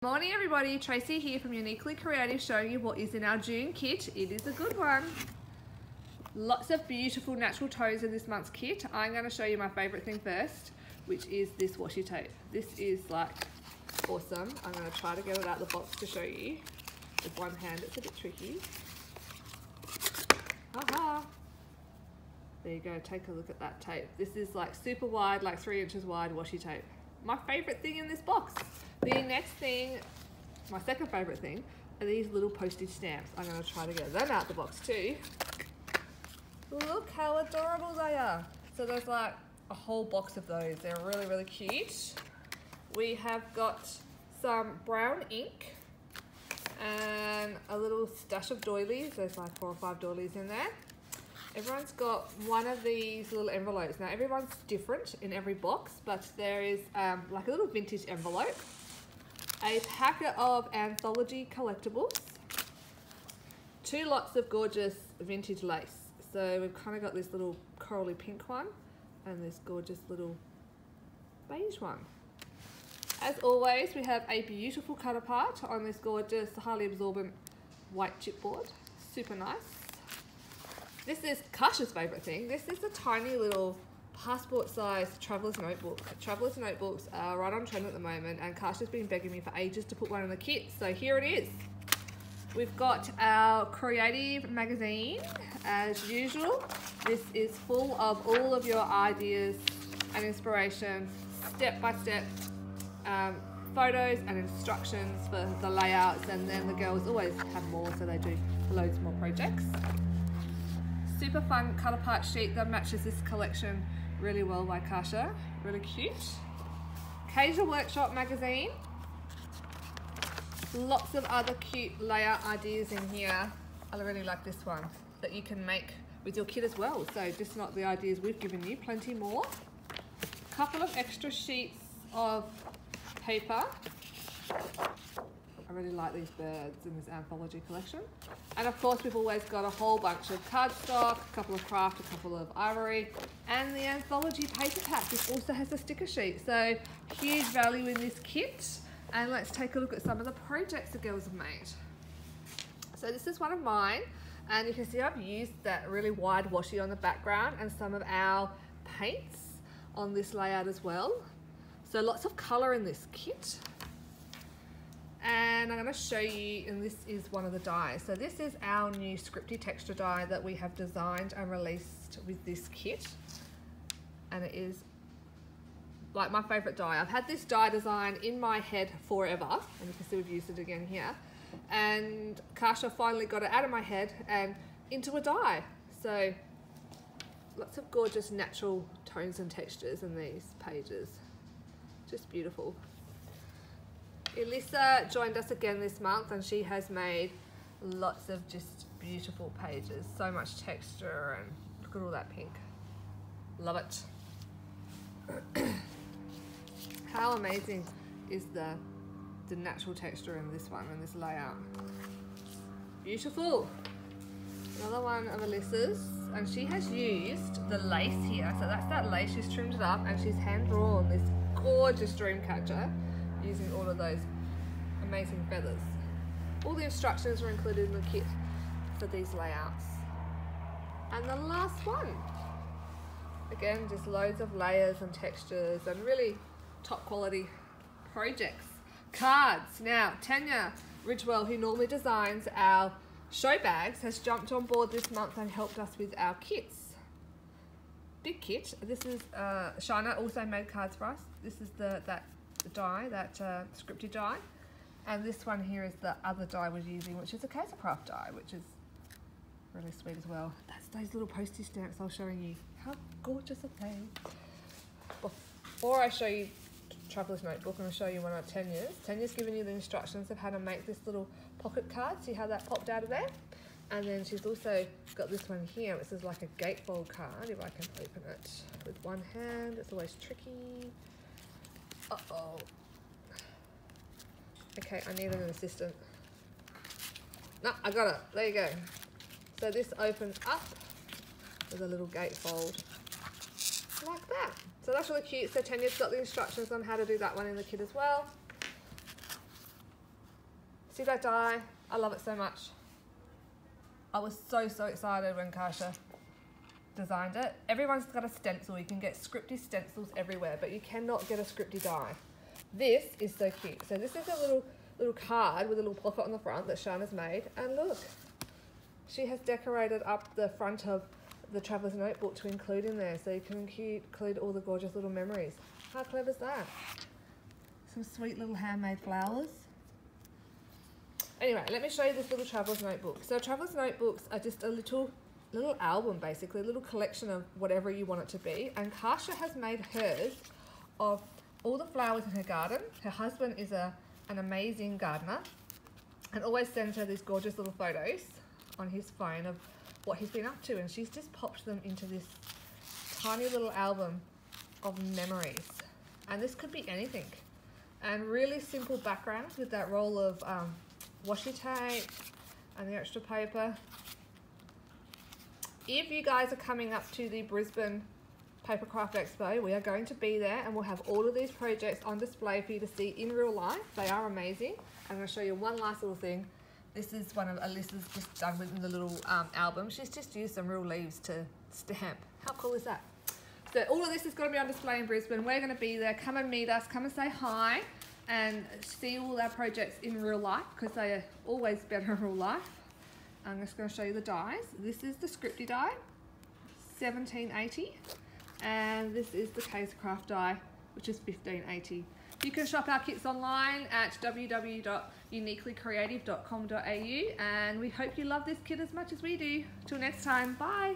Morning everybody, Tracy here from Uniquely Creative showing you what is in our June kit. It is a good one. Lots of beautiful natural tones in this month's kit. I'm going to show you my favourite thing first, which is this washi tape. This is like awesome. I'm going to try to get it out of the box to show you. With one hand it's a bit tricky. Aha! There you go, take a look at that tape. This is like super wide, like 3 inches wide washi tape. My favourite thing in this box. The next thing, my second favourite thing, are these little postage stamps. I'm going to try to get them out the box too. Look how adorable they are. So there's like a whole box of those. They're really, really cute. We have got some brown ink and a little stash of doilies. There's like 4 or 5 doilies in there. Everyone's got one of these little envelopes. Now everyone's different in every box, but there is like a little vintage envelope, a packet of anthology collectibles, 2 lots of gorgeous vintage lace. So we've kind of got this little corally pink one and this gorgeous little beige one. As always, we have a beautiful cut apart on this gorgeous, highly absorbent white chipboard. Super nice. This is Kasha's favourite thing. This is a tiny little passport-sized traveller's notebook. Traveller's notebooks are right on trend at the moment, and Kasha's been begging me for ages to put one in the kit, so here it is. We've got our creative magazine, as usual. This is full of all of your ideas and inspiration, step-by-step photos and instructions for the layouts, and then the girls always have more, so they do loads more projects. Super fun cut apart sheet that matches this collection really well by Kasha. Really cute. Kasia Workshop magazine. Lots of other cute layout ideas in here. I really like this one that you can make with your kit as well. So just not the ideas we've given you, plenty more. A couple of extra sheets of paper. I really like these birds in this anthology collection. And of course we've always got a whole bunch of cardstock, a couple of craft, a couple of ivory, and the anthology paper pack, which also has a sticker sheet. So huge value in this kit. And let's take a look at some of the projects the girls have made. So this is one of mine, and you can see I've used that really wide washi on the background and some of our paints on this layout as well. So lots of colour in this kit. And I'm going to show you, and this is one of the dies. So this is our new Scripty texture die that we have designed and released with this kit. And it is like my favourite die. I've had this die design in my head forever, and you can see we've used it again here. And Kasha finally got it out of my head and into a die. So lots of gorgeous natural tones and textures in these pages. Just beautiful. Elisa joined us again this month, and she has made lots of just beautiful pages. So much texture, and look at all that pink. Love it. How amazing is the natural texture in this one, in this layout. Beautiful. Another one of Elisa's, and she has used the lace here. So that's that lace, she's trimmed it up, and she's hand drawn this gorgeous dream catcher using all of those amazing feathers. All the instructions are included in the kit for these layouts. And the last one, again, just loads of layers and textures and really top quality projects. Cards. Now Tanya Ridgewell, who normally designs our show bags, has jumped on board this month and helped us with our kits. Big kit. This is Shana also made cards for us. This is that die, that Scripty die, and this one here is the other die we're using, which is a Kasia Craft die, which is really sweet as well. That's those little postage stamps I was showing you. How gorgeous are they? Before I show you Traveller's Notebook, I'm going to show you one of Tanya's. Tanya's given you the instructions of how to make this little pocket card. See how that popped out of there? And then she's also got this one here. This is like a gatefold card, if I can open it with one hand. It's always tricky. Uh-oh. Okay, I need an assistant. No, I got it. There you go. So this opens up with a little gatefold like that. So that's really cute. So Tanya's got the instructions on how to do that one in the kit as well. See that die? I love it so much. I was so excited when Kasha designed it. Everyone's got a stencil. You can get Scripty stencils everywhere, but you cannot get a Scripty die. This is so cute. So this is a little card with a little pocket on the front that Shana's made. And look, she has decorated up the front of the Traveler's Notebook to include in there, so you can include all the gorgeous little memories. How clever is that? Some sweet little handmade flowers. Anyway, let me show you this little Traveler's Notebook. So Traveler's Notebooks are just a little album, basically, a little collection of whatever you want it to be. And Kasha has made hers of all the flowers in her garden. Her husband is an amazing gardener and always sends her these gorgeous little photos on his phone of what he's been up to, and she's just popped them into this tiny little album of memories. And this could be anything. And really simple backgrounds with that roll of washi tape and the extra paper. If you guys are coming up to the Brisbane Papercraft Expo, we are going to be there, and we'll have all of these projects on display for you to see in real life. They are amazing. I'm going to show you one last little thing. This is one of Alyssa's just done within the little album. She's just used some real leaves to stamp. How cool is that? So all of this is going to be on display in Brisbane. We're going to be there. Come and meet us. Come and say hi and see all our projects in real life, because they are always better in real life. I'm just going to show you the dies. This is the Scripty die, 1780. And this is the Casecraft die, which is 1580. You can shop our kits online at www.uniquelycreative.com.au, and we hope you love this kit as much as we do. Till next time, bye.